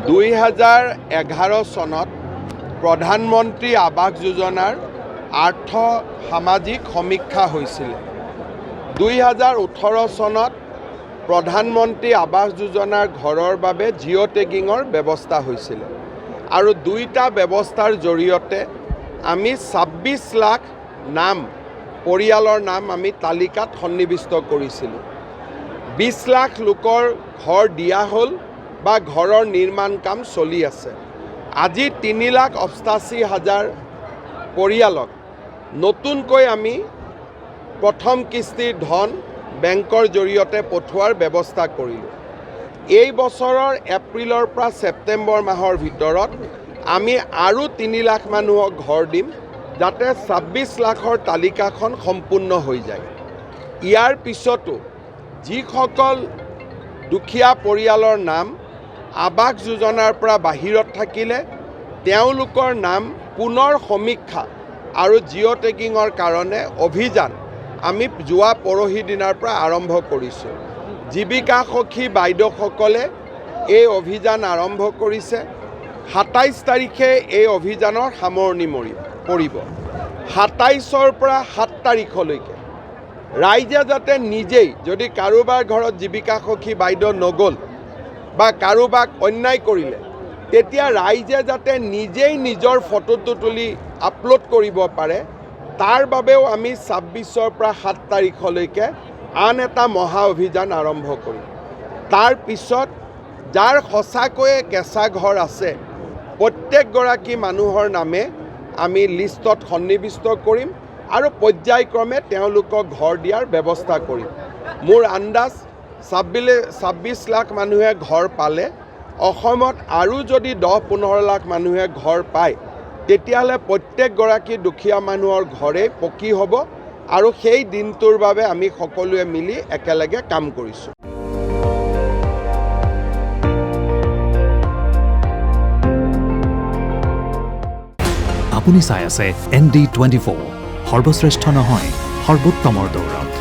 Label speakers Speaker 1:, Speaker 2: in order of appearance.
Speaker 1: 2011 চনত প্ৰধানমন্ত্ৰী আৱাস যোজনাৰ আৰ্থ সামাজিক সমীক্ষা হৈছিল। 2018 চনত প্ৰধানমন্ত্ৰী আৱাস যোজনাৰ ঘৰৰ বাবে জিঅ' টেগিঙৰ ব্যৱস্থা হৈছিল আৰু দুইটা ব্যৱস্থাৰ জৰিয়তে আমি 26 লাখ নাম পৰিয়ালৰ নাম আমি তালিকাত সন্নিৱিষ্ট কৰিছিলোঁ। 20 লাখ লোকৰ ঘৰ দিয়া হ'ল বা ঘৰৰ নিৰ্মাণ কাম চলি আছে। আজি 3,88,000 পৰিয়ালক নতুনকৈ আমি প্ৰথম কিস্তিৰ ধন বেংকৰ জৰিয়তে পঠোৱাৰ ব্যৱস্থা কৰিলোঁ। এই বছৰৰ এপ্ৰিলৰ পৰা ছেপ্টেম্বৰ মাহৰ ভিতৰত আমি আৰু 3 লাখ মানুহক ঘৰ দিম, যাতে 26 লাখৰ তালিকাখন সম্পূৰ্ণ হৈ যায়। ইয়াৰ পিছতো যিসকল দুখীয়া পৰিয়ালৰ নাম আৱাস যোজনাৰ পৰা বাহিৰত থাকিলে তেওঁলোকৰ নাম পুনৰ সমীক্ষা আৰু জিঅ' টেগিঙৰ কাৰণে অভিযান আমি যোৱা পৰহি দিনাৰ পৰা আৰম্ভ কৰিছোঁ। জীৱিকা সখী বাইদেউসকলে এই অভিযান আৰম্ভ কৰিছে। 27 তাৰিখে এই অভিযানৰ সামৰণি পৰিব। 27ৰ পৰা 7 তাৰিখলৈকে ৰাইজে যাতে নিজেই, যদি কাৰোবাৰ ঘৰত জীৱিকা সখী বাইদেউ নগ'ল বা কাৰোবাক অন্যায় কৰিলে, তেতিয়া ৰাইজে যাতে নিজেই নিজৰ ফটোটো তুলি আপলোড কৰিব পাৰে, তাৰ বাবেও আমি 26ৰ পৰা 7 তাৰিখলৈকে আন এটা মহা অভিযান আৰম্ভ কৰিম। তাৰ পিছত যাৰ সঁচাকৈয়ে কেঁচা ঘৰ আছে প্ৰত্যেকগৰাকী মানুহৰ নামে আমি লিষ্টত সন্নিৱিষ্ট কৰিম আৰু পৰ্যায়ক্ৰমে তেওঁলোকক ঘৰ দিয়াৰ ব্যৱস্থা কৰিম। মোৰ আন্দাজ 26 লাখ মানুহে ঘৰ পালে অসমত আৰু যদি 10-15 লাখ মানুহে ঘৰ পায়, তেতিয়াহ'লে প্ৰত্যেকগৰাকী দুখীয়া মানুহৰ ঘৰেই পকী হ'ব আৰু সেই দিনটোৰ বাবে আমি সকলোৱে মিলি একেলগে কাম কৰিছোঁ।
Speaker 2: আপুনি চাই আছে ND24, সৰ্বশ্ৰেষ্ঠ নহয় সৰ্বোত্তমৰ দৌৰ।